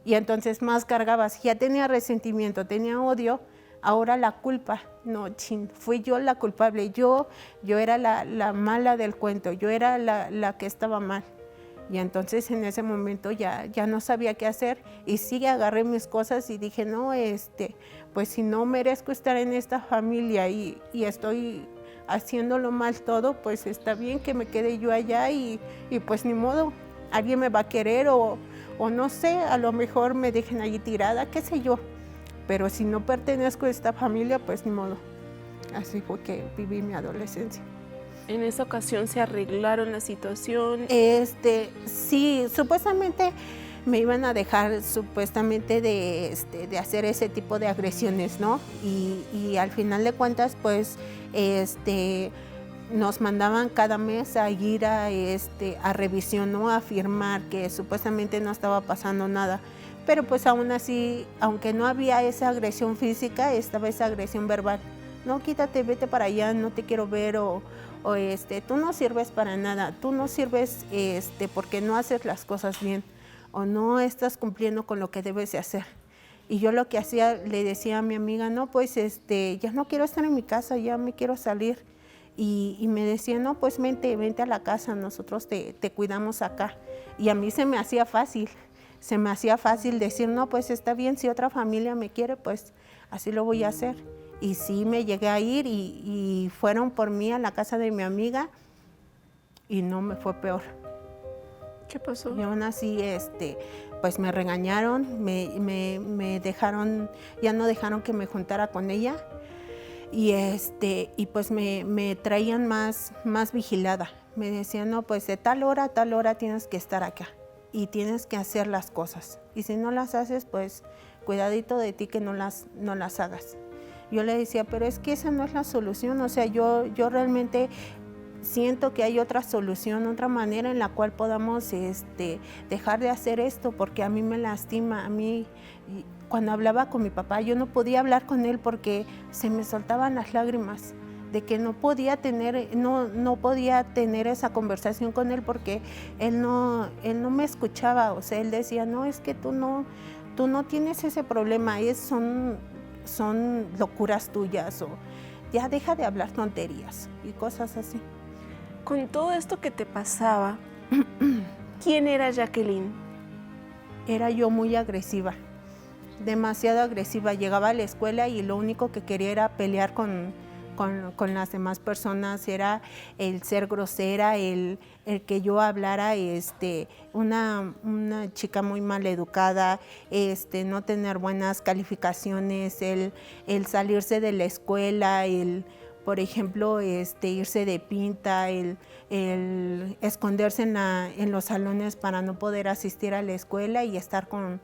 Y entonces más cargaba, si ya tenía resentimiento, tenía odio, ahora la culpa, no, fui yo la culpable, yo era la mala del cuento, yo era la que estaba mal. Y entonces en ese momento ya no sabía qué hacer y sí agarré mis cosas y dije, no, pues si no merezco estar en esta familia y estoy haciéndolo mal todo, pues está bien que me quede yo allá y pues ni modo, alguien me va a querer o no sé, a lo mejor me dejen allí tirada, qué sé yo. Pero si no pertenezco a esta familia, pues ni modo. Así fue que viví mi adolescencia. En esa ocasión se arreglaron la situación. Sí, supuestamente me iban a dejar supuestamente de hacer ese tipo de agresiones, ¿no? Y al final de cuentas, pues, nos mandaban cada mes a ir a revisión, ¿no? A firmar que supuestamente no estaba pasando nada. Pero pues aún así, aunque no había esa agresión física, estaba esa agresión verbal. No, quítate, vete para allá, no te quiero ver o tú no sirves para nada, tú no sirves porque no haces las cosas bien o no estás cumpliendo con lo que debes de hacer. Y yo lo que hacía, le decía a mi amiga, no, pues ya no quiero estar en mi casa, ya me quiero salir. Y me decía, no, pues vente a la casa, nosotros te cuidamos acá. Y a mí se me hacía fácil decir, no, pues está bien, si otra familia me quiere, pues así lo voy a hacer. Y sí me llegué a ir y fueron por mí a la casa de mi amiga y no me fue peor. ¿Qué pasó? Y aún así, pues me regañaron, me dejaron, ya no dejaron que me juntara con ella y pues me traían más vigilada. Me decían, no, pues de tal hora a tal hora tienes que estar acá y tienes que hacer las cosas. Y si no las haces, pues cuidadito de ti que no las hagas. Yo le decía, pero es que esa no es la solución, o sea, yo realmente siento que hay otra solución, otra manera en la cual podamos dejar de hacer esto, porque a mí me lastima, a mí, cuando hablaba con mi papá, yo no podía hablar con él porque se me soltaban las lágrimas, de que no podía tener esa conversación con él porque él no me escuchaba, o sea, él decía, no, es que tú no tienes ese problema, son locuras tuyas o ya deja de hablar tonterías y cosas así. Con todo esto que te pasaba, ¿quién era Jacqueline? Era yo muy agresiva, demasiado agresiva. Llegaba a la escuela y lo único que quería era pelear con con las demás personas, era el ser grosera, el que yo hablara, una chica muy mal educada, no tener buenas calificaciones, el salirse de la escuela, por ejemplo, irse de pinta, el esconderse en los salones para no poder asistir a la escuela y estar con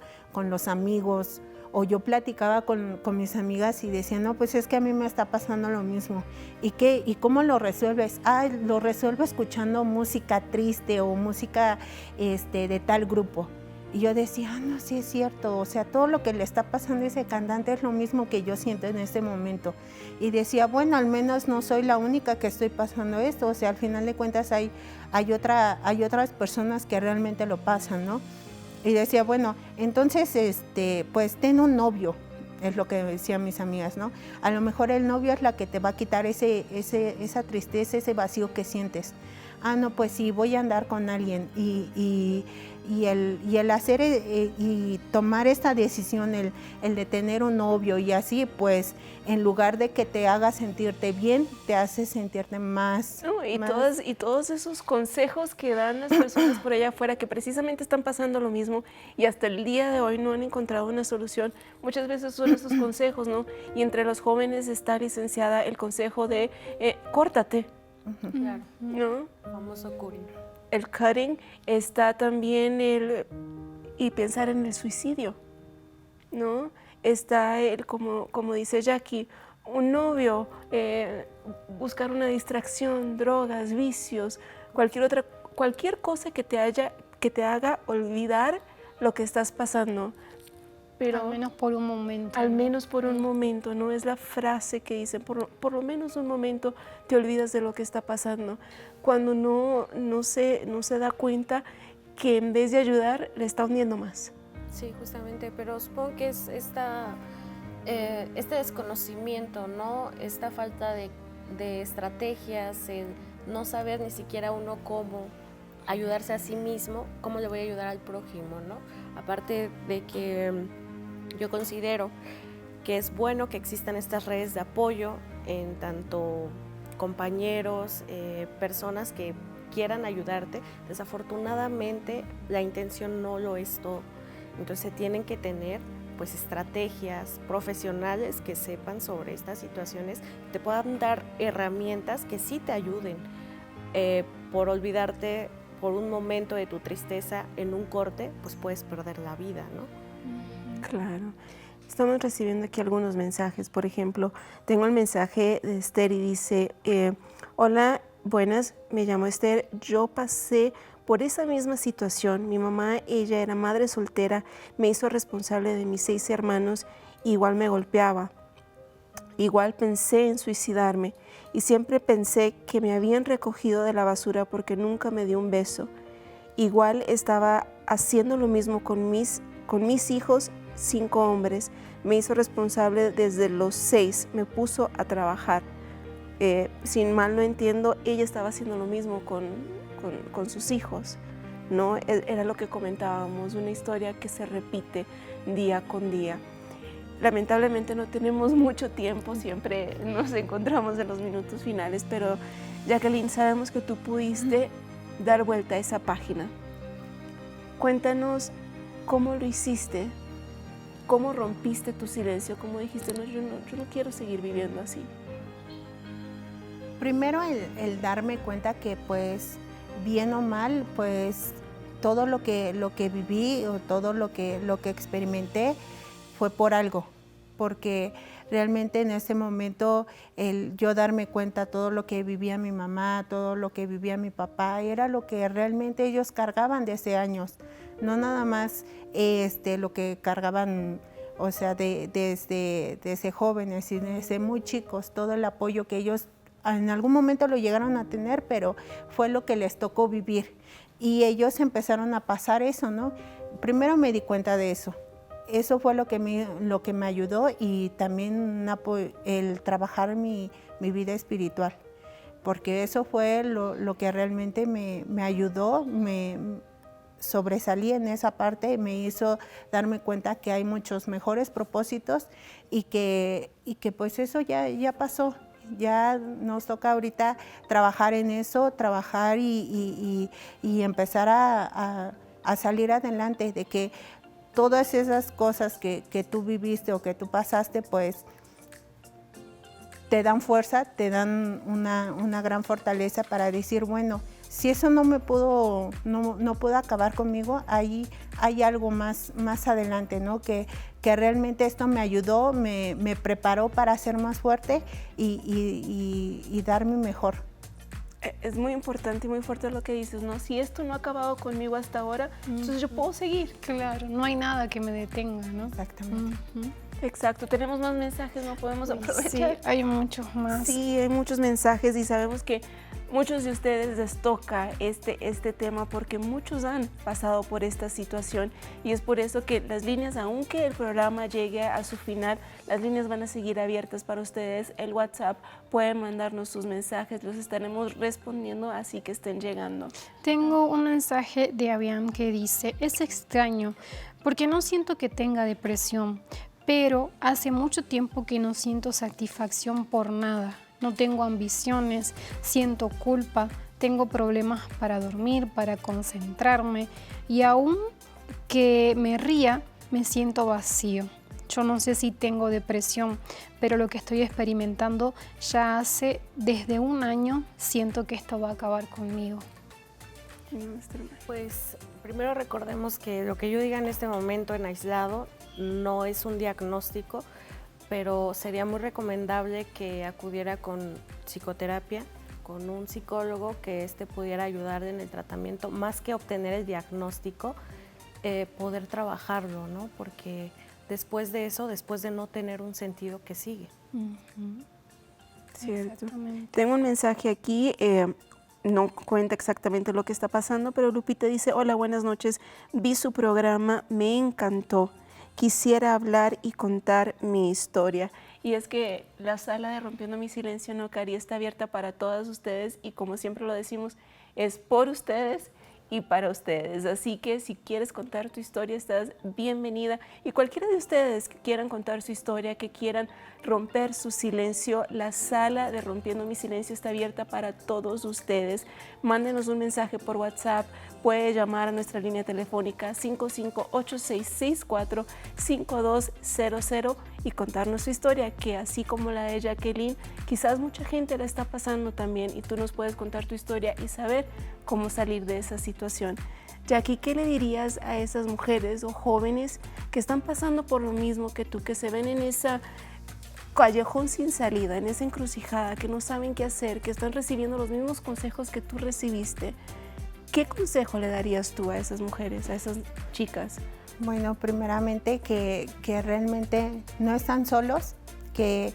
los amigos. O yo platicaba con mis amigas y decía, no, pues es que a mí me está pasando lo mismo. ¿Y cómo lo resuelves? Lo resuelvo escuchando música triste o música de tal grupo. Y yo decía, no, sí es cierto, o sea, todo lo que le está pasando a ese cantante es lo mismo que yo siento en este momento. Y decía, bueno, al menos no soy la única que estoy pasando esto, o sea, al final de cuentas hay otras personas que realmente lo pasan, ¿no? Y decía, bueno, entonces, pues ten un novio, es lo que decían mis amigas, ¿no? A lo mejor el novio es la que te va a quitar esa tristeza, ese vacío que sientes. No, pues sí, voy a andar con alguien. Y el hacer y tomar esta decisión, el de tener un novio y así, pues en lugar de que te haga sentirte bien, te hace sentirte más. No, y todos esos consejos que dan las personas por allá afuera que precisamente están pasando lo mismo y hasta el día de hoy no han encontrado una solución, muchas veces son esos consejos, ¿no? Y entre los jóvenes está, licenciada, el consejo de córtate. Claro. ¿No? El famoso cutting. El cutting, está también y pensar en el suicidio, ¿no? Está como dice Jackie, un novio, buscar una distracción, drogas, vicios, cualquier cosa que te haga olvidar lo que estás pasando. Pero al menos por un momento. Al menos por un momento, ¿no? Es la frase que dicen, por lo menos un momento te olvidas de lo que está pasando. Cuando no se da cuenta que en vez de ayudar, le está hundiendo más. Sí, justamente, pero supongo que es este desconocimiento, ¿no? Esta falta de estrategias, el no saber ni siquiera uno cómo ayudarse a sí mismo, cómo le voy a ayudar al prójimo, ¿no? Aparte de que yo considero que es bueno que existan estas redes de apoyo en tanto compañeros, personas que quieran ayudarte. Desafortunadamente la intención no lo es todo. Entonces tienen que tener pues estrategias profesionales que sepan sobre estas situaciones, te puedan dar herramientas que sí te ayuden. Por olvidarte por un momento de tu tristeza en un corte, pues puedes perder la vida, ¿no? Claro. Estamos recibiendo aquí algunos mensajes. Por ejemplo, tengo el mensaje de Esther y dice, hola, buenas, me llamo Esther, yo pasé por esa misma situación. Mi mamá, ella era madre soltera, me hizo responsable de mis 6 hermanos, igual me golpeaba. Igual pensé en suicidarme y siempre pensé que me habían recogido de la basura porque nunca me dio un beso. Igual estaba haciendo lo mismo con mis hijos, 5 hombres. Me hizo responsable desde los 6, me puso a trabajar. Sin mal no entiendo, ella estaba haciendo lo mismo con sus hijos, ¿no? Era lo que comentábamos, una historia que se repite día con día. Lamentablemente no tenemos mucho tiempo, siempre nos encontramos en los minutos finales, pero Jacqueline, sabemos que tú pudiste dar vuelta a esa página. Cuéntanos cómo lo hiciste, cómo rompiste tu silencio, cómo dijiste, no, yo no quiero seguir viviendo así. Primero el darme cuenta que pues bien o mal, pues todo lo que viví o todo lo que experimenté fue por algo, porque realmente en ese momento el yo darme cuenta todo lo que vivía mi mamá, todo lo que vivía mi papá, era lo que realmente ellos cargaban desde años, no nada más lo que cargaban, o sea, desde jóvenes y desde muy chicos, todo el apoyo que ellos en algún momento lo llegaron a tener, pero fue lo que les tocó vivir. Y ellos empezaron a pasar eso, ¿no? Primero me di cuenta de eso. Eso fue lo que me ayudó y también el trabajar mi vida espiritual. Porque eso fue lo que realmente me ayudó, me sobresalí en esa parte, me hizo darme cuenta que hay muchos mejores propósitos y que pues eso ya pasó. ya nos toca ahorita trabajar en eso, trabajar y empezar a salir adelante, de que todas esas cosas que tú viviste o que tú pasaste, pues te dan fuerza, te dan una gran fortaleza para decir, bueno, si eso no pudo acabar conmigo, ahí hay algo más adelante, ¿no? Que realmente esto me ayudó, me preparó para ser más fuerte y dar mi mejor. Es muy importante y muy fuerte lo que dices, ¿no? Si esto no ha acabado conmigo hasta ahora, entonces yo puedo seguir. Claro, no hay nada que me detenga, ¿no? Exactamente. Exacto, tenemos más mensajes, no podemos aprovechar. Sí, hay muchos más. Sí, hay muchos mensajes y sabemos que muchos de ustedes les toca este tema porque muchos han pasado por esta situación y es por eso que las líneas, aunque el programa llegue a su final, las líneas van a seguir abiertas para ustedes. El WhatsApp, pueden mandarnos sus mensajes, los estaremos respondiendo, así que estén llegando. Tengo un mensaje de Avian que dice, es extraño porque no siento que tenga depresión, pero hace mucho tiempo que no siento satisfacción por nada. No tengo ambiciones, siento culpa, tengo problemas para dormir, para concentrarme y aún que me ría, me siento vacío. Yo no sé si tengo depresión, pero lo que estoy experimentando ya hace desde un año, siento que esto va a acabar conmigo. Pues primero recordemos que lo que yo diga en este momento en aislado no es un diagnóstico, pero sería muy recomendable que acudiera con psicoterapia, con un psicólogo que pudiera ayudar en el tratamiento, más que obtener el diagnóstico, poder trabajarlo, ¿no? Porque después de eso, después de no tener un sentido, ¿qué sigue? Cierto. Tengo un mensaje aquí, no cuenta exactamente lo que está pasando, pero Lupita dice, hola, buenas noches, vi su programa, me encantó. Quisiera hablar y contar mi historia. Y es que la sala de Rompiendo mi Silencio, ¿no, Cari? Está abierta para todas ustedes y como siempre lo decimos, es por ustedes y para ustedes. Así que si quieres contar tu historia, estás bienvenida. Y cualquiera de ustedes que quieran contar su historia, que quieran romper su silencio, la sala de Rompiendo mi Silencio está abierta para todos ustedes. Mándenos un mensaje por WhatsApp, puede llamar a nuestra línea telefónica 5586645200 y contarnos su historia, que así como la de Jacqueline, quizás mucha gente la está pasando también y tú nos puedes contar tu historia y saber cómo salir de esa situación. Jackie, ¿qué le dirías a esas mujeres o jóvenes que están pasando por lo mismo que tú, que se ven en esa callejón sin salida, en esa encrucijada, que no saben qué hacer, que están recibiendo los mismos consejos que tú recibiste? ¿Qué consejo le darías tú a esas mujeres, a esas chicas? Bueno, primeramente que realmente no están solos, que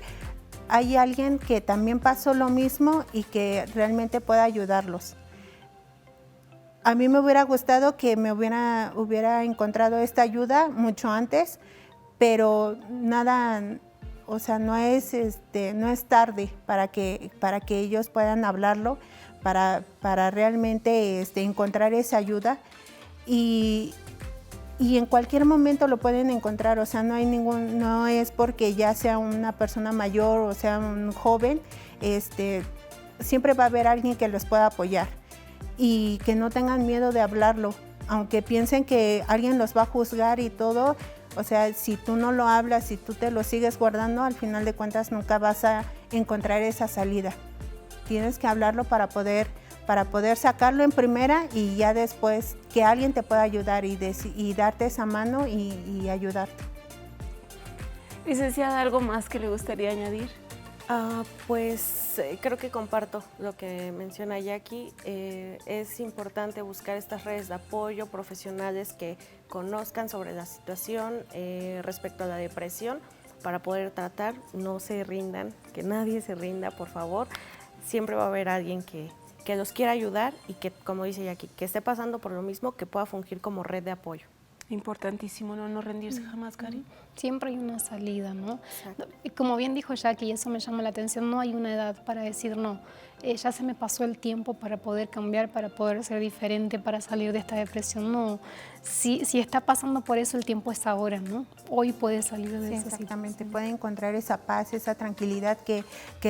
hay alguien que también pasó lo mismo y que realmente pueda ayudarlos. A mí me hubiera gustado que me hubiera encontrado esta ayuda mucho antes, pero nada, o sea, no es tarde para que ellos puedan hablarlo, para realmente encontrar esa ayuda y en cualquier momento lo pueden encontrar, o sea, no es porque ya sea una persona mayor o sea un joven, siempre va a haber alguien que los pueda apoyar y que no tengan miedo de hablarlo, aunque piensen que alguien los va a juzgar y todo. O sea, si tú no lo hablas, si tú te lo sigues guardando, al final de cuentas nunca vas a encontrar esa salida. Tienes que hablarlo para poder sacarlo en primera y ya después que alguien te pueda ayudar y darte esa mano y ayudarte. Licenciada, ¿algo más que le gustaría añadir? Pues creo que comparto lo que menciona Jackie. Es importante buscar estas redes de apoyo profesionales que conozcan sobre la situación respecto a la depresión para poder tratar. No se rindan, que nadie se rinda, por favor. Siempre va a haber alguien que los quiera ayudar y que, como dice Jackie, que esté pasando por lo mismo, que pueda fungir como red de apoyo. Importantísimo, no rendirse jamás, Cari. Siempre hay una salida, ¿no? Exacto. Y como bien dijo Jackie, y eso me llama la atención, no hay una edad para decir no. ya se me pasó el tiempo para poder cambiar, para poder ser diferente, para salir de esta depresión. No, si está pasando por eso, el tiempo es ahora, ¿no? Hoy puede salir de esa Exactamente, situación. puede encontrar esa paz, esa tranquilidad que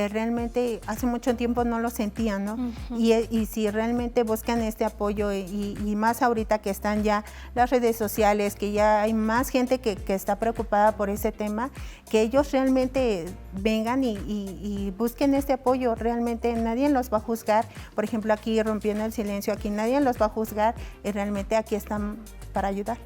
realmente hace mucho tiempo no lo sentían, ¿no? Y si realmente buscan este apoyo y más ahorita que están ya las redes sociales, que ya hay más gente que está preocupada por ese tema, que ellos realmente vengan y busquen este apoyo. Realmente nadie los va a juzgar. Por ejemplo, aquí Rompiendo el Silencio, aquí nadie los va a juzgar y realmente aquí están para ayudar.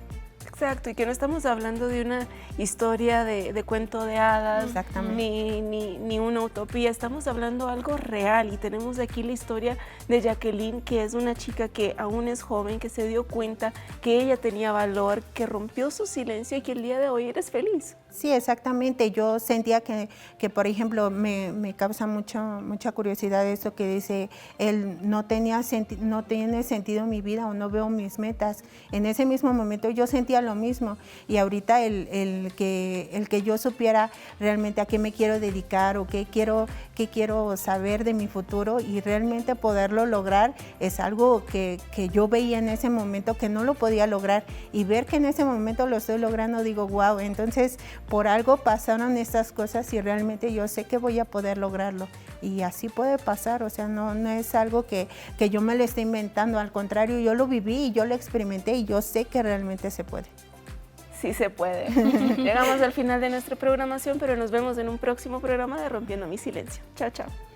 Exacto, y que no estamos hablando de una historia de cuento de hadas, ni una utopía, estamos hablando de algo real, y tenemos aquí la historia de Jacqueline, que es una chica que aún es joven, que se dio cuenta que ella tenía valor, que rompió su silencio y que el día de hoy eres feliz. Sí, exactamente. Yo sentía que por ejemplo, me causa mucha curiosidad esto que dice, él no tiene sentido mi vida o no veo mis metas. En ese mismo momento yo sentía lo mismo, y ahorita el que yo supiera realmente a qué me quiero dedicar o qué quiero saber de mi futuro y realmente poderlo lograr, es algo que yo veía en ese momento que no lo podía lograr, y ver que en ese momento lo estoy logrando, digo, wow, entonces por algo pasaron estas cosas y realmente yo sé que voy a poder lograrlo, y así puede pasar. O sea, no es algo que yo me lo esté inventando, al contrario, yo lo viví y yo lo experimenté y yo sé que realmente se puede. Sí se puede. Llegamos al final de nuestra programación, pero nos vemos en un próximo programa de Rompiendo mi Silencio. Chao, chao.